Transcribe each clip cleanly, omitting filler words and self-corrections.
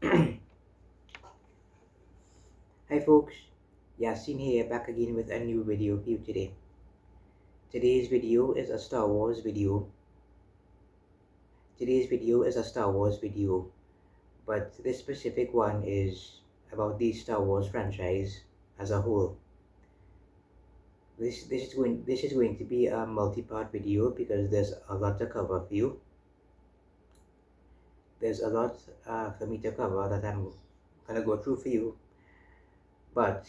Hi folks, Yasin here, back again with a new video for you today. Today's video is a Star Wars video. But this specific one is about the Star Wars franchise as a whole. This is going to be a multi-part video because there's a lot to cover for you. There's a lot for me to cover that I'm gonna go through for you. But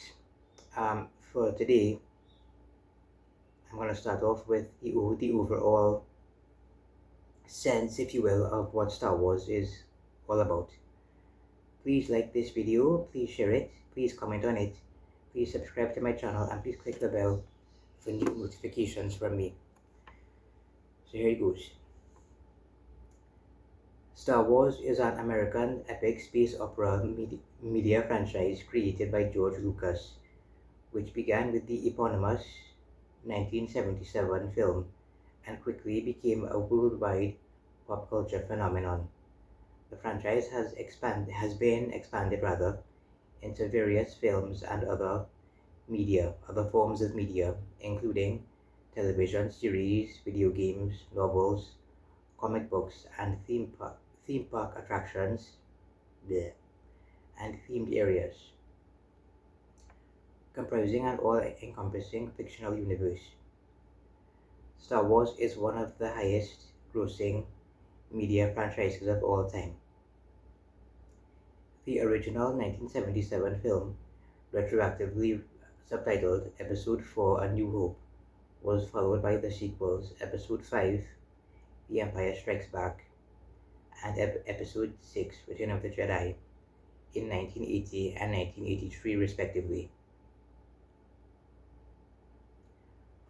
for today, I'm going to start off with the overall sense, if you will, of what Star Wars is all about. Please like this video, please share it, please comment on it, please subscribe to my channel, and please click the bell for new notifications from me. So here it goes. Star Wars is an American epic space opera media franchise created by George Lucas, which began with the eponymous 1977 film and quickly became a worldwide pop culture phenomenon. The franchise has been expanded into various films and other forms of media, including television series, video games, novels, comic books, and theme park attractions, and themed areas, comprising an all-encompassing fictional universe. Star Wars is one of the highest grossing media franchises of all time. The original 1977 film, retroactively subtitled Episode 4 A New Hope, was followed by the sequels Episode 5 The Empire Strikes Back and Episode 6 Return of the Jedi in 1980 and 1983 respectively,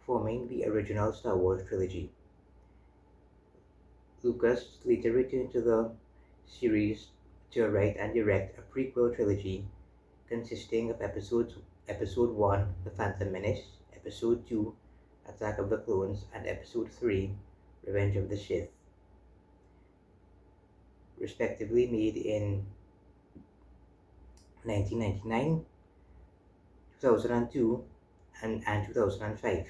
forming the original Star Wars trilogy. Lucas later returned to the series to write and direct a prequel trilogy consisting of Episode 1 The Phantom Menace, Episode 2 Attack of the Clones, and Episode 3 Revenge of the Sith, respectively, made in 1999, 2002, and 2005.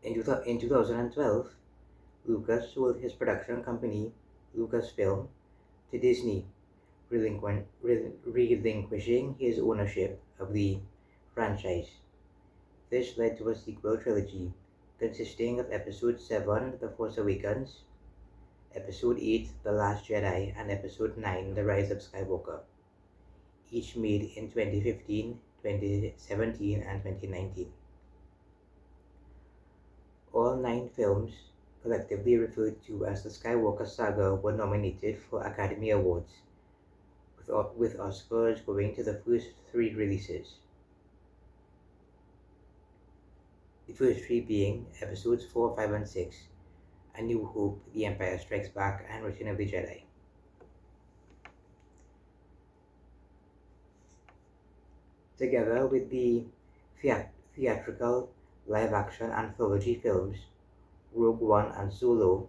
In 2012, Lucas sold his production company, Lucasfilm, to Disney, relinquishing his ownership of the franchise. This led to a sequel trilogy consisting of Episode 7 The Force Awakens, Episode 8 The Last Jedi, and Episode 9 The Rise of Skywalker, each made in 2015, 2017, and 2019. All 9 films, collectively referred to as the Skywalker Saga, were nominated for Academy Awards, with Oscars going to the first 3 releases. The first 3 being Episodes 4, 5, and 6, A New Hope, The Empire Strikes Back, and Return of the Jedi. Together with the theatrical live-action anthology films Rogue One and Solo,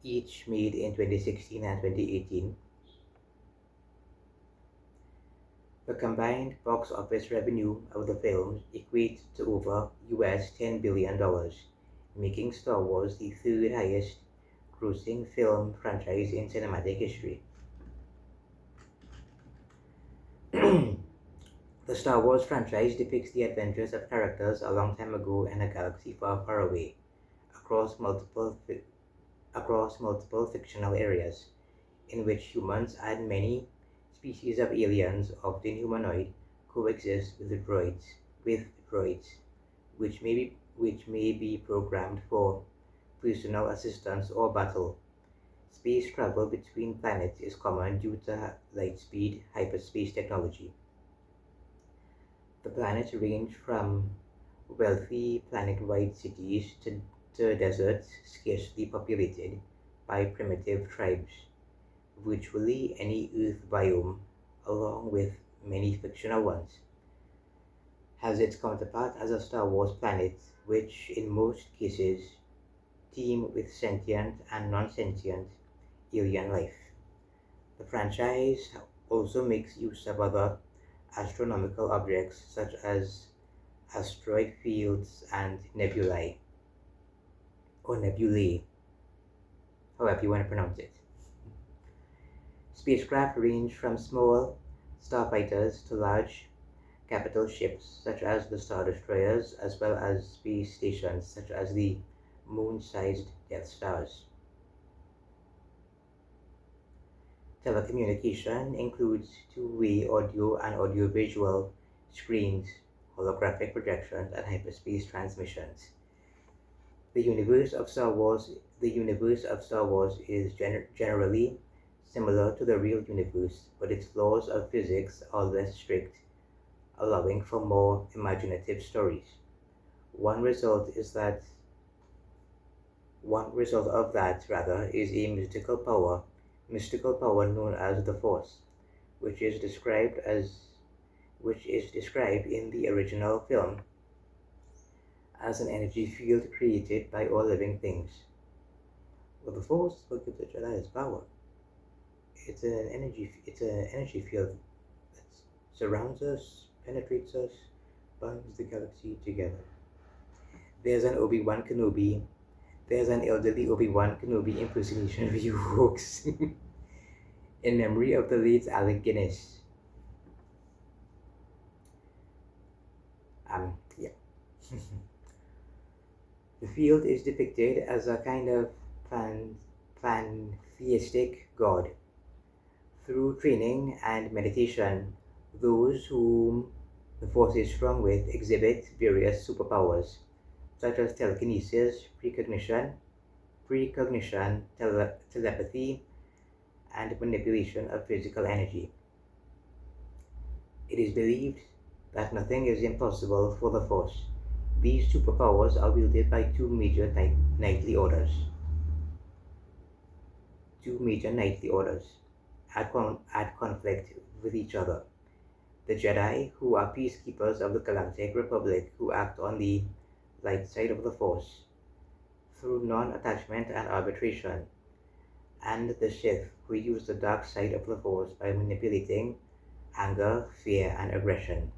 each made in 2016 and 2018, the combined box office revenue of the films equates to over US $10 billion, making Star Wars the third highest grossing film franchise in cinematic history. The Star Wars franchise depicts the adventures of characters a long time ago in a galaxy far, far away, across multiple fictional areas, in which humans and many species of aliens, often humanoid, coexist with droids, which may be programmed for personal assistance or battle. Space travel between planets is common due to light-speed hyperspace technology. The planets range from wealthy planet-wide cities to deserts scarcely populated by primitive tribes. Virtually any Earth biome, along with many fictional ones, has its counterpart as a Star Wars planet, which in most cases teem with sentient and non-sentient alien life. The franchise also makes use of other astronomical objects such as asteroid fields and nebulae, or nebulae, however you want to pronounce it. Spacecraft range from small starfighters to large capital ships such as the Star Destroyers, as well as space stations such as the moon-sized Death Stars. Telecommunication includes two-way audio and audiovisual screens, holographic projections, and hyperspace transmissions. The universe of Star Wars is generally similar to the real universe, but its laws of physics are less strict, allowing for more imaginative stories. One result of that rather is a mystical power known as the Force, which is described in the original film as an energy field created by all living things. Well, the Force will give the Jedi its power. It's an energy field that surrounds us, penetrates us, binds the galaxy together. There's an elderly Obi-Wan Kenobi impersonation of you folks. In memory of the late Alec Guinness. Yeah. The field is depicted as a kind of pantheistic god. Through training and meditation, those whom the Force is strong with exhibit various superpowers, such as telekinesis, precognition, telepathy, and manipulation of physical energy. It is believed that nothing is impossible for the Force. These superpowers are wielded by two major knightly orders. At conflict with each other. The Jedi, who are peacekeepers of the Galactic Republic, who act on the light side of the Force through non-attachment and arbitration, and the Sith, who use the dark side of the Force by manipulating anger, fear, and aggression.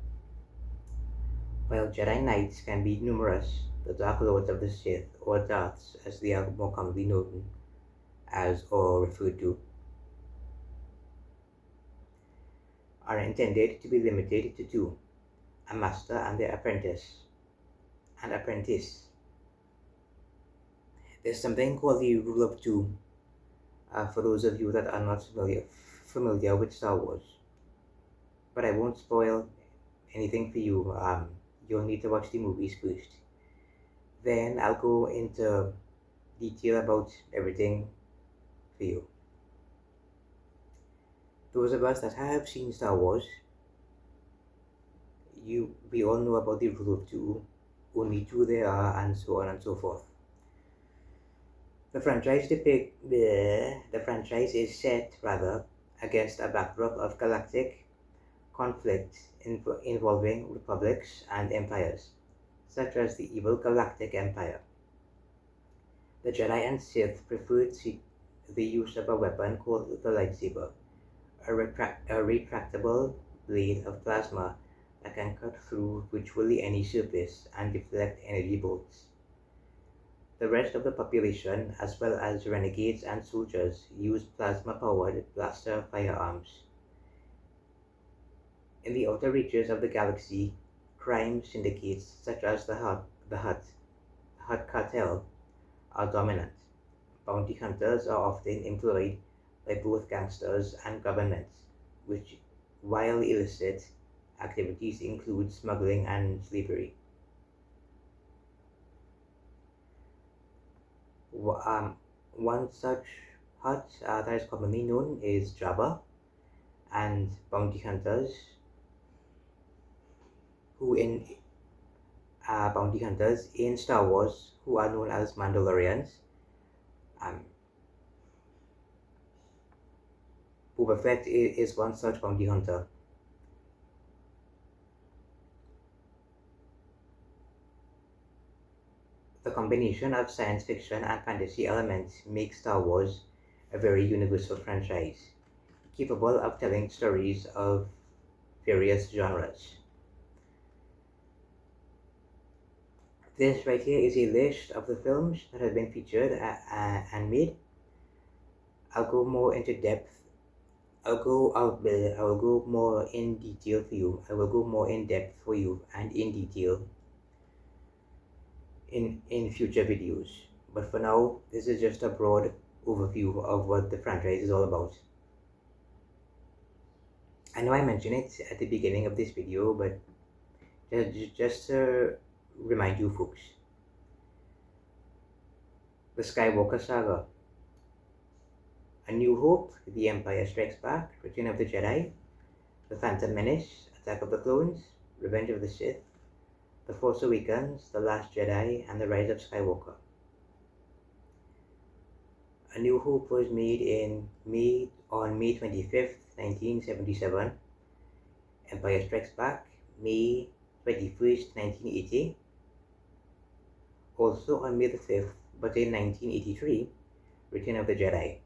While Jedi Knights can be numerous, the Dark Lords of the Sith, or Darths as they are more commonly known as or referred to, are intended to be limited to two, a master and their apprentice. There's something called the Rule of Two, for those of you that are not familiar with Star Wars. But I won't spoil anything for you. You'll need to watch the movies first. Then I'll go into detail about everything for you. Those of us that have seen Star Wars, we all know about the Rule of Two, only two there are, and so on and so forth. The franchise is set against a backdrop of galactic conflict involving republics and empires, such as the evil Galactic Empire. The Jedi and Sith preferred the use of a weapon called the lightsaber, a retractable blade of plasma that can cut through virtually any surface and deflect energy bolts. The rest of the population, as well as renegades and soldiers, use plasma-powered blaster firearms. In the outer reaches of the galaxy, crime syndicates such as the Hutt cartel are dominant. Bounty hunters are often employed by both gangsters and governments, which, while illicit, activities include smuggling and slavery. One such Hutt that is commonly known is Jabba, and bounty hunters in Star Wars who are known as Mandalorians. Boba Fett is one such bounty hunter. The combination of science fiction and fantasy elements makes Star Wars a very universal franchise, capable of telling stories of various genres. This right here is a list of the films that have been featured and made. I'll go more into depth. I will go more in detail for you. I will go more in depth for you and in detail in future videos. But for now, this is just a broad overview of what the franchise is all about. I know I mentioned it at the beginning of this video, but just to remind you folks. The Skywalker Saga. A New Hope, The Empire Strikes Back, Return of the Jedi, The Phantom Menace, Attack of the Clones, Revenge of the Sith, The Force Awakens, The Last Jedi, and The Rise of Skywalker. A New Hope was made on May 25th, 1977. Empire Strikes Back, May 21st, 1980. Also on May the 5th, but in 1983, Return of the Jedi.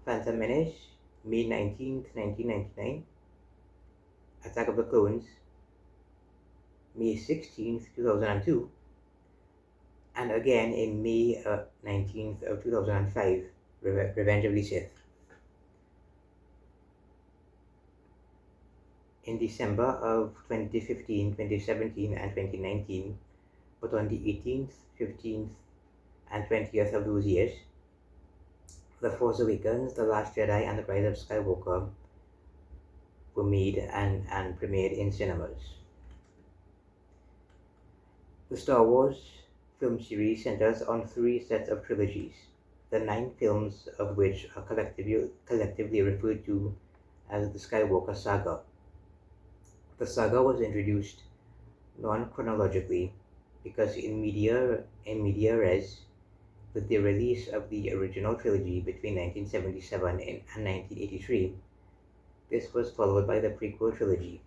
Phantom Menace, May 19th, 1999. Attack of the Clones, May 16th, 2002. And again in May 19th of 2005, Revenge of the Sith. In December of 2015, 2017, and 2019, but on the 18th, 15th, and 20th of those years, The Force Awakens, The Last Jedi, and The Rise of Skywalker were made and premiered in cinemas. The Star Wars film series centers on 3 sets of trilogies, the 9 films of which are collectively referred to as the Skywalker Saga. The saga was introduced non-chronologically because in media res, with the release of the original trilogy between 1977 and 1983, this was followed by the prequel trilogy,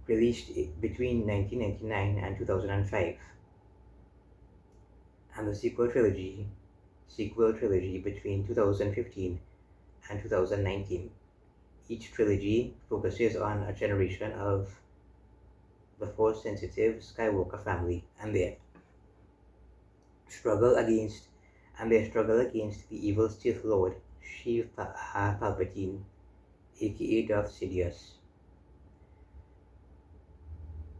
released between 1999 and 2005, and the sequel trilogy between 2015 and 2019. Each trilogy focuses on a generation of the Force-sensitive Skywalker family and their struggle against the evil Sith Lord Sheev Palpatine, aka Darth Sidious.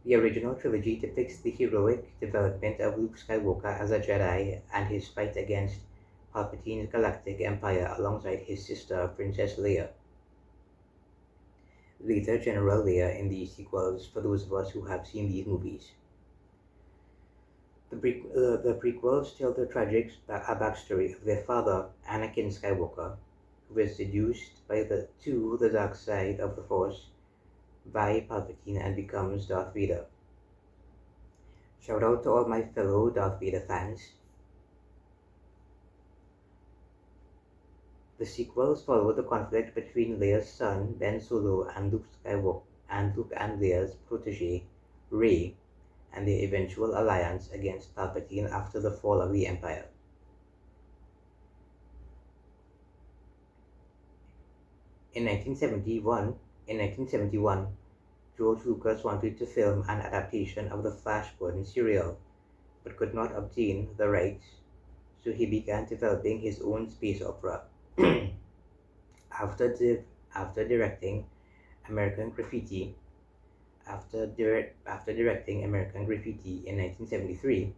The original trilogy depicts the heroic development of Luke Skywalker as a Jedi and his fight against Palpatine's galactic empire alongside his sister Princess Leia. Later General Leia in the sequels, for those of us who have seen these movies. The prequels tell the tragic backstory of their father, Anakin Skywalker, who was seduced to the dark side of the Force by Palpatine and becomes Darth Vader. Shout out to all my fellow Darth Vader fans. The sequels follow the conflict between Leia's son, Ben Solo, and Luke and Leia's protege, Rey, and their eventual alliance against Palpatine after the fall of the Empire. In 1971, George Lucas wanted to film an adaptation of the Flash Gordon serial, but could not obtain the rights, so he began developing his own space opera. After directing American Graffiti in 1973,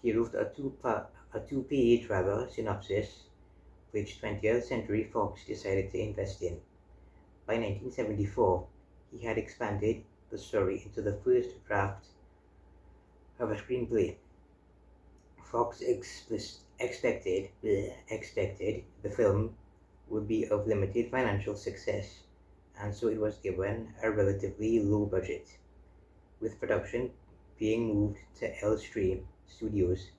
he wrote a two-page synopsis, which 20th Century Fox decided to invest in. By 1974, he had expanded the story into the first draft of a screenplay. Fox expected the film would be of limited financial success, and so it was given a relatively low budget, with production being moved to Elstree Studios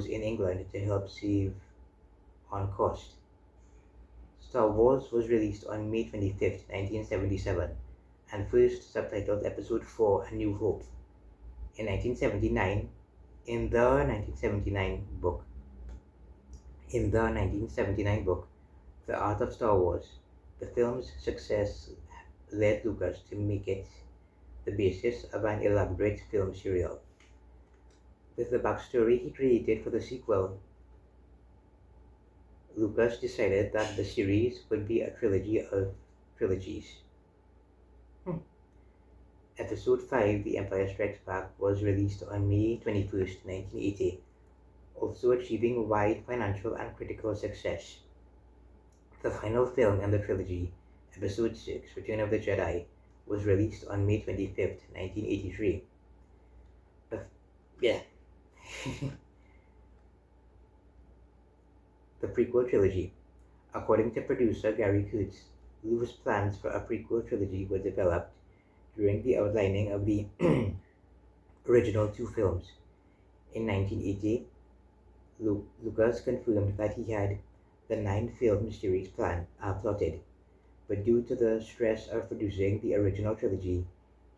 in England to help save on cost. Star Wars was released on May 25th, 1977, and first subtitled Episode 4 A New Hope. In 1979, In the 1979 book, in the 1979 book, The Art of Star Wars, the film's success led Lucas to make it the basis of an elaborate film serial. With the backstory he created for the sequel, Lucas decided that the series would be a trilogy of trilogies. Episode 5, The Empire Strikes Back, was released on May 21st, 1980, also achieving wide financial and critical success. The final film in the trilogy, Episode 6, Return of the Jedi, was released on May 25th, 1983. Yeah. The prequel trilogy. According to producer Gary Kurtz, Lou's plans for a prequel trilogy were developed during the outlining of the original two films. In 1980, Lucas confirmed that he had the 9-film series plotted, but due to the stress of producing the original trilogy,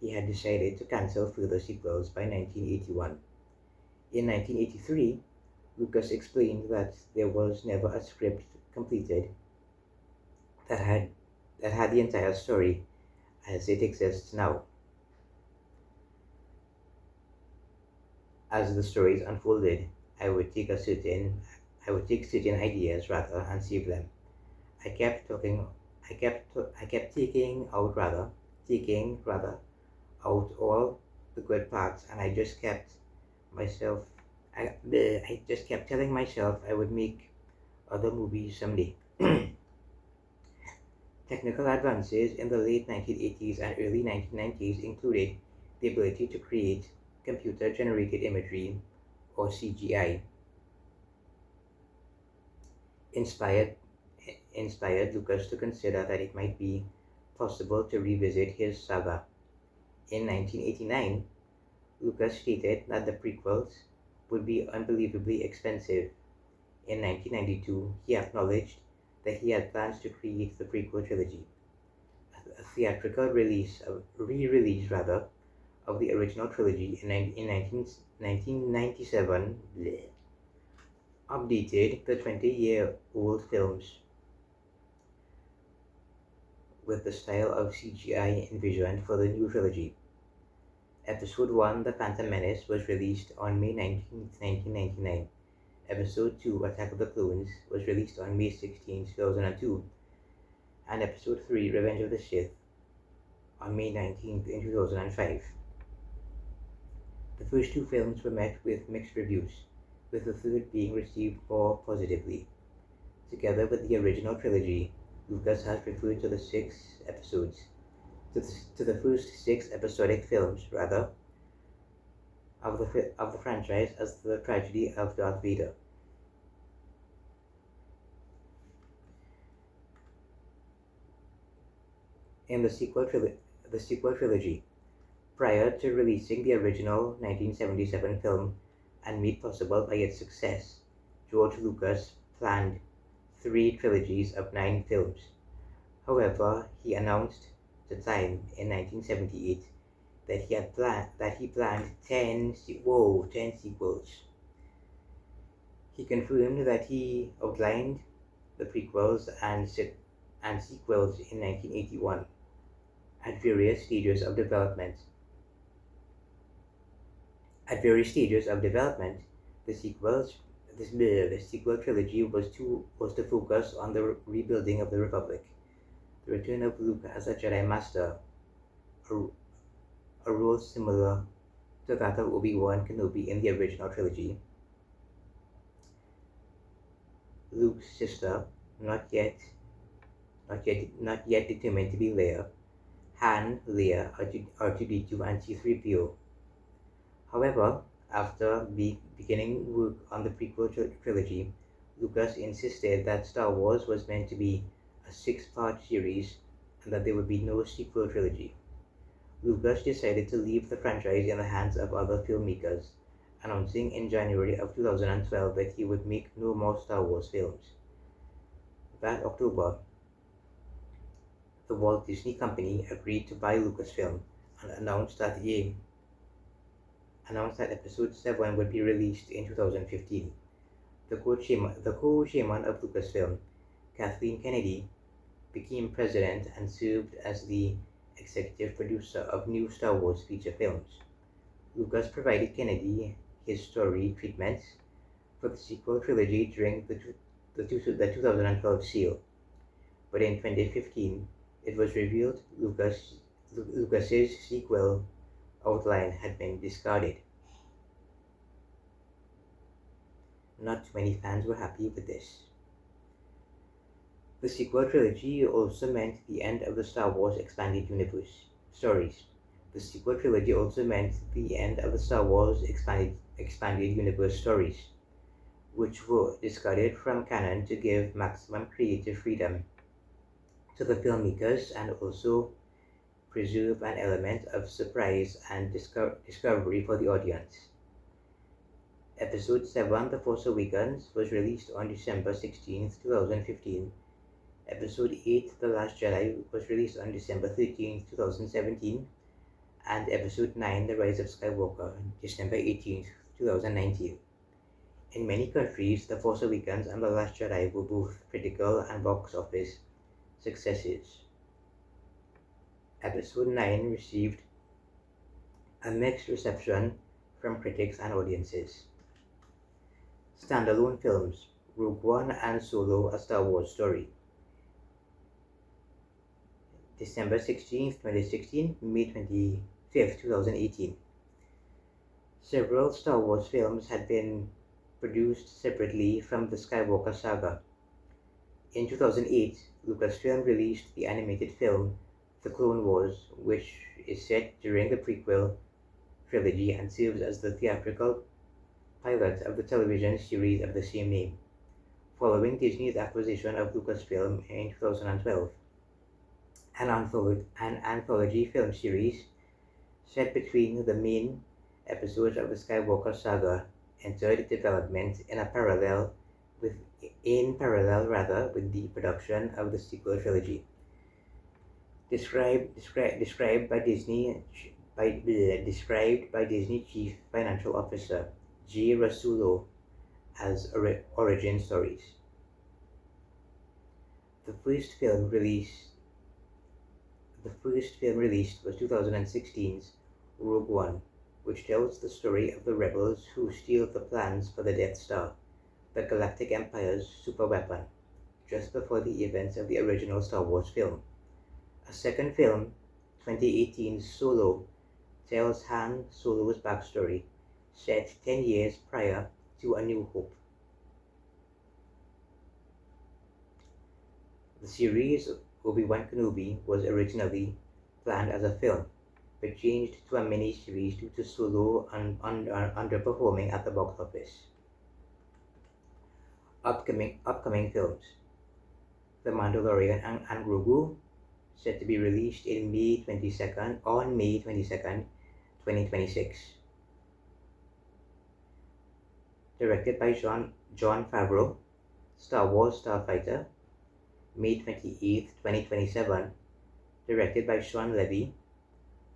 he had decided to cancel further sequels by 1981. In 1983, Lucas explained that there was never a script completed that had the entire story as it exists now. As the stories unfolded, I would take certain ideas rather and save them. I kept taking rather out all the good parts, and I just kept telling myself I would make other movies someday. Technical advances in the late 1980s and early 1990s included the ability to create computer-generated imagery, or CGI, inspired Lucas to consider that it might be possible to revisit his saga. In 1989, Lucas stated that the prequels would be unbelievably expensive. In 1992, he acknowledged that he had plans to create the prequel trilogy. A theatrical re-release of the original trilogy in 1997 updated the 20-year-old films with the style of CGI envisioned for the new trilogy. Episode 1, The Phantom Menace, was released on May 19, 1999. Episode 2, Attack of the Clones, was released on May 16, 2002. And Episode 3, Revenge of the Sith, on May 19th in 2005. The first two films were met with mixed reviews, with the third being received more positively. Together with the original trilogy, Lucas has referred to the first 6 episodic films, of the franchise as the tragedy of Darth Vader. In the sequel trilogy, prior to releasing the original 1977 film and made possible by its success, George Lucas planned 3 trilogies of 9 films. However, he announced at the time in 1978 that he planned 10 sequels. He confirmed that he outlined the prequels and sequels in 1981 at various stages of development. The sequel trilogy was to focus on the rebuilding of the Republic, the return of Luke as a Jedi Master, a role similar to that of Obi-Wan Kenobi in the original trilogy. Luke's sister, not yet determined to be Leia, Han, Leia, R2-D2, and C-3PO. However, after beginning work on the prequel trilogy, Lucas insisted that Star Wars was meant to be a 6-part series and that there would be no sequel trilogy. Lucas decided to leave the franchise in the hands of other filmmakers, announcing in January of 2012 that he would make no more Star Wars films. That October, the Walt Disney Company agreed to buy Lucasfilm and announced that announced that Episode 7 would be released in 2015. The co-chairman of Lucasfilm, Kathleen Kennedy, became president and served as the executive producer of new Star Wars feature films. Lucas provided Kennedy his story treatments for the sequel trilogy during the 2012 sale, but in 2015 it was revealed Lucas's sequel outline had been discarded. Not too many fans were happy with this. The sequel trilogy also meant the end of the Star Wars Expanded Universe stories. The sequel trilogy also meant the end of the Star Wars Expanded Universe stories, which were discarded from canon to give maximum creative freedom to the filmmakers and also preserve an element of surprise and discovery for the audience. Episode 7, The Force Awakens, was released on December 16, 2015. Episode 8, The Last Jedi, was released on December 13, 2017. And Episode 9, The Rise of Skywalker, December 18, 2019. In many countries, The Force Awakens and The Last Jedi were both critical and box office successes. Episode 9 received a mixed reception from critics and audiences. Standalone films: Rogue One and Solo: A Star Wars Story. December 16, 2016, May 25, 2018. Several Star Wars films had been produced separately from the Skywalker saga. In 2008, Lucasfilm released the animated film The Clone Wars, which is set during the prequel trilogy and serves as the theatrical pilot of the television series of the same name, following Disney's acquisition of Lucasfilm in 2012. An anthology film series set between the main episodes of the Skywalker saga entered development in parallel with the production of the sequel trilogy. Described by Disney Chief Financial Officer Jay Rasulo as origin stories. The first film released was 2016's Rogue One, which tells the story of the rebels who steal the plans for the Death Star, the Galactic Empire's superweapon, just before the events of the original Star Wars film. A second film, 2018's Solo, tells Han Solo's backstory, set 10 years prior to A New Hope. The series Obi-Wan Kenobi was originally planned as a film, but changed to a mini-series due to Solo underperforming at the box office. Upcoming films: The Mandalorian and Grogu, set to be released on May 22nd, 2026. Directed by Jon Favreau, Star Wars Starfighter, May 28th, 2027. Directed by Sean Levy.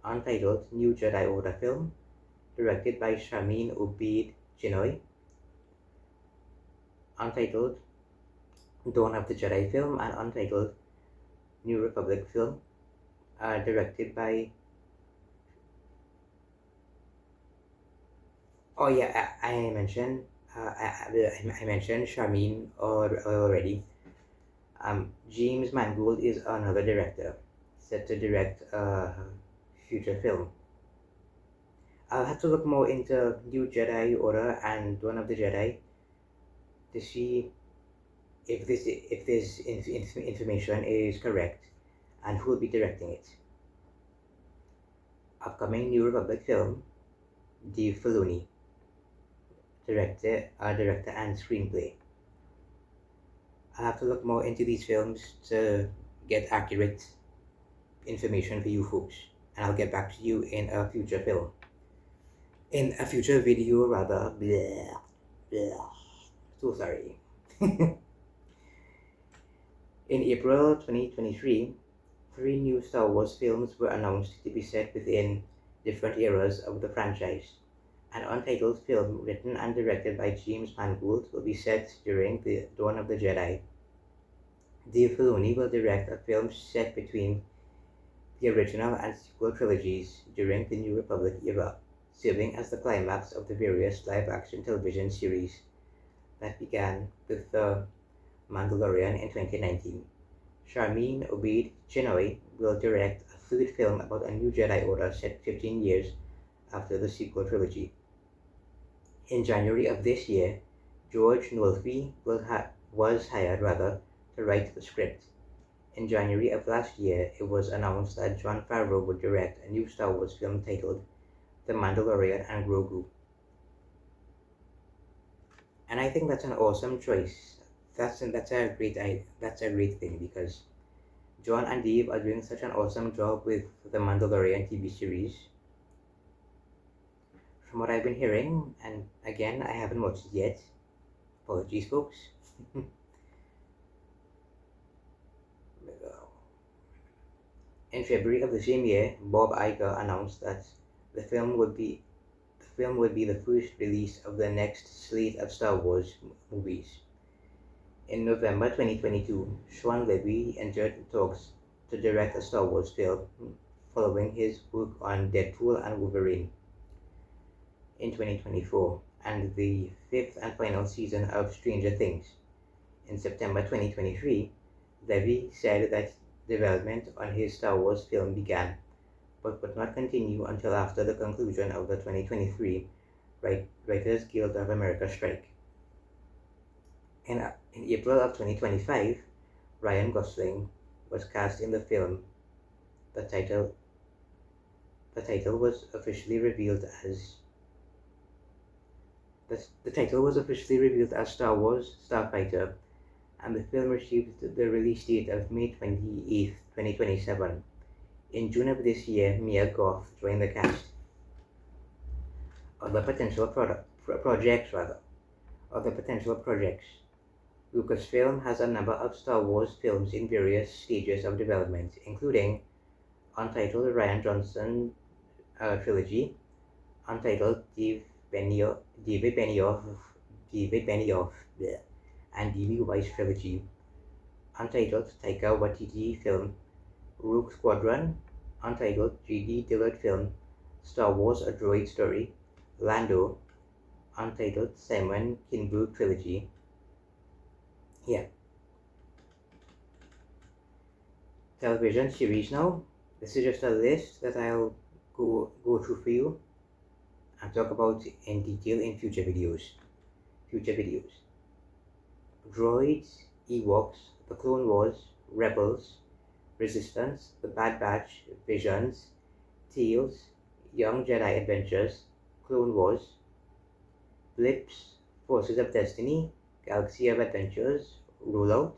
Untitled New Jedi Order film, directed by Sharmeen Obaid-Chinoy. Untitled Dawn of the Jedi film and Untitled New Republic film, directed by I mentioned Sharmeen already. James Mangold is another director set to direct a future film. I'll have to look more into New Jedi Order and Dawn of the Jedi to see if this information is correct and who will be directing it. Upcoming New Republic film: Dave Filoni, director and screenplay. I'll have to look more into these films to get accurate information for you folks, and I'll get back to you in a future film. In a future video, rather. Blah, blah. So sorry. In April 2023, 3 new Star Wars films were announced to be set within different eras of the franchise. An untitled film written and directed by James Mangold will be set during the Dawn of the Jedi. Dave Filoni will direct a film set between the original and sequel trilogies during the New Republic era, serving as the climax of the various live-action television series that began with The Mandalorian in 2019. Sharmeen Obaid-Chinoy will direct a third film about a new Jedi Order set 15 years after the sequel trilogy. In January of this year, George Nolfi was hired to write the script. In January of last year, it was announced that Jon Favreau would direct a new Star Wars film titled The Mandalorian and Grogu. And I think that's an awesome choice. That's a great thing because Jon and Dave are doing such an awesome job with the Mandalorian TV series. From what I've been hearing, and again, I haven't watched it yet. Apologies, folks. In February of the same year, Bob Iger announced that the film would be the first release of the next slate of Star Wars movies. In November 2022, Shawn Levy entered talks to direct a Star Wars film following his work on Deadpool and Wolverine in 2024 and the fifth and final season of Stranger Things. In September 2023, Levy said that development on his Star Wars film began, but would not continue until after the conclusion of the 2023 Writers Guild of America strike. In April of 2025, Ryan Gosling was cast in the film. The title was officially revealed as Star Wars Starfighter, and the film received the release date of May 28, 2027. In June of this year, Mia Goth joined the cast. Other potential projects. Lucasfilm has a number of Star Wars films in various stages of development, including untitled Rian Johnson trilogy, untitled David Benioff and D.B. Weiss trilogy, untitled Taika Waititi film Rogue Squadron, untitled J.D. Dillard film Star Wars: A Droid Story, Lando, untitled Simon Kinberg trilogy. Television series now. This is just a list that I'll go through for you and talk about in detail in future videos. Droids, Ewoks, The Clone Wars, Rebels, Resistance, The Bad Batch, Visions, Tales, Young Jedi Adventures, Clone Wars, Blips, Forces of Destiny, Galaxy of Adventures, Rollout,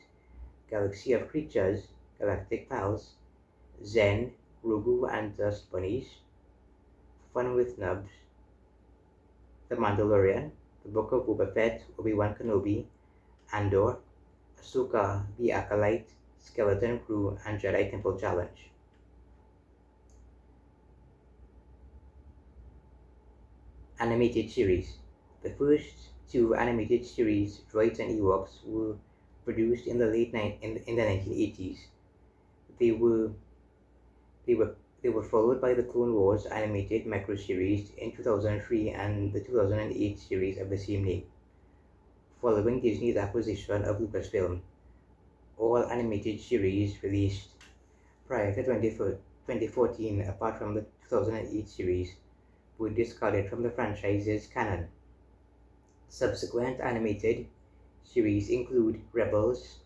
Galaxy of Creatures, Galactic Pals, Zen, Grogu and Dust Bunnies, Fun with Nubs, The Mandalorian, The Book of Boba Fett, Obi-Wan Kenobi, Andor, Ahsoka, The Acolyte, Skeleton Crew, and Jedi Temple Challenge. Animated series. The first two animated series, Droids and Ewoks, were produced in the 1980s. They were followed by the Clone Wars animated micro-series in 2003 and the 2008 series of the same name. Following Disney's acquisition of Lucasfilm, all animated series released prior to 2014, apart from the 2008 series, were discarded from the franchise's canon. Subsequent animated series include Rebels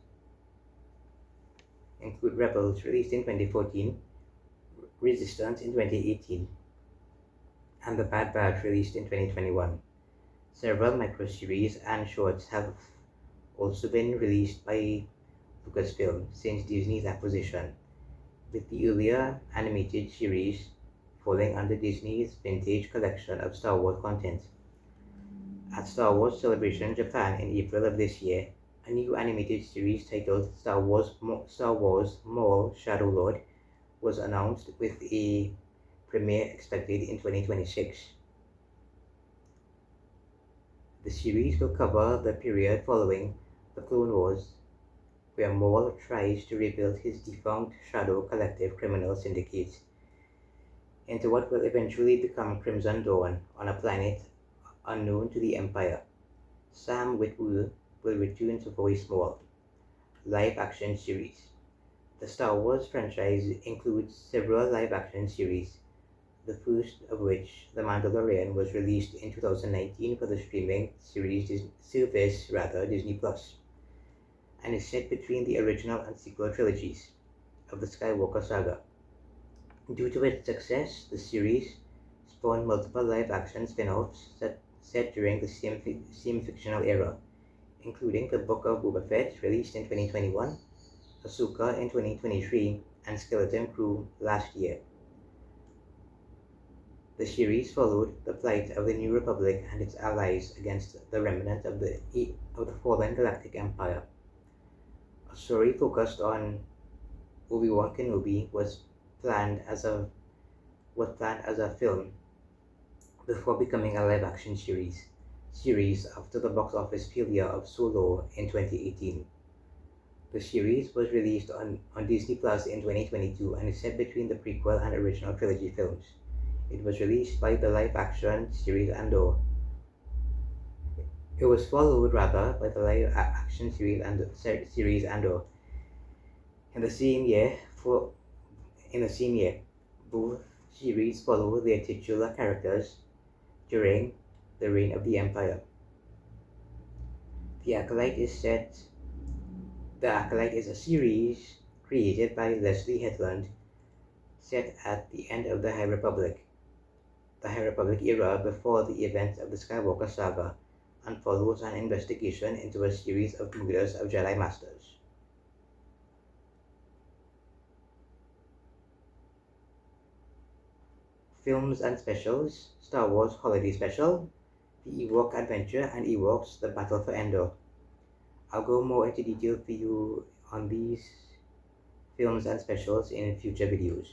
released in 2014, Resistance in 2018, and The Bad Batch released in 2021. Several micro-series and shorts have also been released by Lucasfilm since Disney's acquisition, with the earlier animated series falling under Disney's vintage collection of Star Wars content. At Star Wars Celebration Japan in April of this year, a new animated series titled Star Wars Maul Shadow Lord was announced, with a premiere expected in 2026. The series will cover the period following the Clone Wars, where Maul tries to rebuild his defunct Shadow Collective criminal syndicate into what will eventually become Crimson Dawn on a planet unknown to the Empire. Sam Witwer will return to voice Maul. Live-action series. The Star Wars franchise includes several live-action series, the first of which, The Mandalorian, was released in 2019 for the streaming service Disney Plus, and is set between the original and sequel trilogies of the Skywalker saga. Due to its success, the series spawned multiple live-action spin-offs set during the same fictional era, including The Book of Boba Fett, released in 2021, Ahsoka in 2023, and Skeleton Crew last year. The series followed the plight of the New Republic and its allies against the remnant of the fallen Galactic Empire. A story focused on Obi-Wan Kenobi was planned as a film before becoming a live-action series after the box office failure of Solo in 2018. The series was released on Disney Plus in 2022 and is set between the prequel and original trilogy films. It was released by the live-action series Andor. It was followed by the live-action series Andor. In the same year, both series follow their titular characters during the reign of the Empire. The Acolyte is a series created by Leslie Hetland, set at the end of the High Republic era before the events of the Skywalker saga, and follows an investigation into a series of murders of Jedi Masters. Films and specials: Star Wars Holiday Special, The Ewok Adventure, and Ewoks: The Battle for Endor. I'll go more into detail for you on these films and specials in future videos.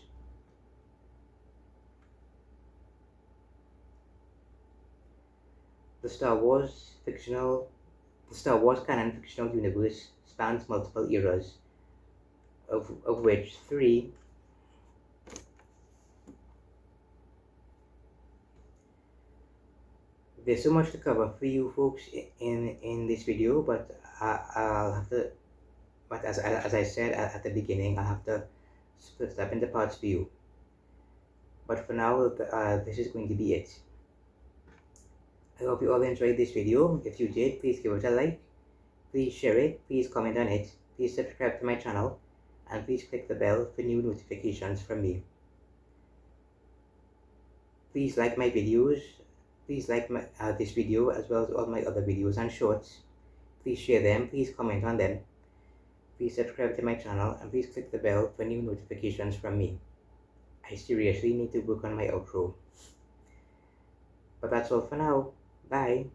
The Star Wars canon fictional universe spans multiple eras, of which three there's so much to cover for you folks in this video, but I'll have to, but as I said at the beginning, I'll have to split it up into parts for you. But for now, this is going to be it. I hope you all enjoyed this video. If you did, please give it a like, please share it, please comment on it, please subscribe to my channel, and please click the bell for new notifications from me. Please like my videos. Please like this video as well as all my other videos and shorts. Please share them, please comment on them. Please subscribe to my channel, and please click the bell for new notifications from me. I seriously need to work on my outro. But that's all for now. Bye.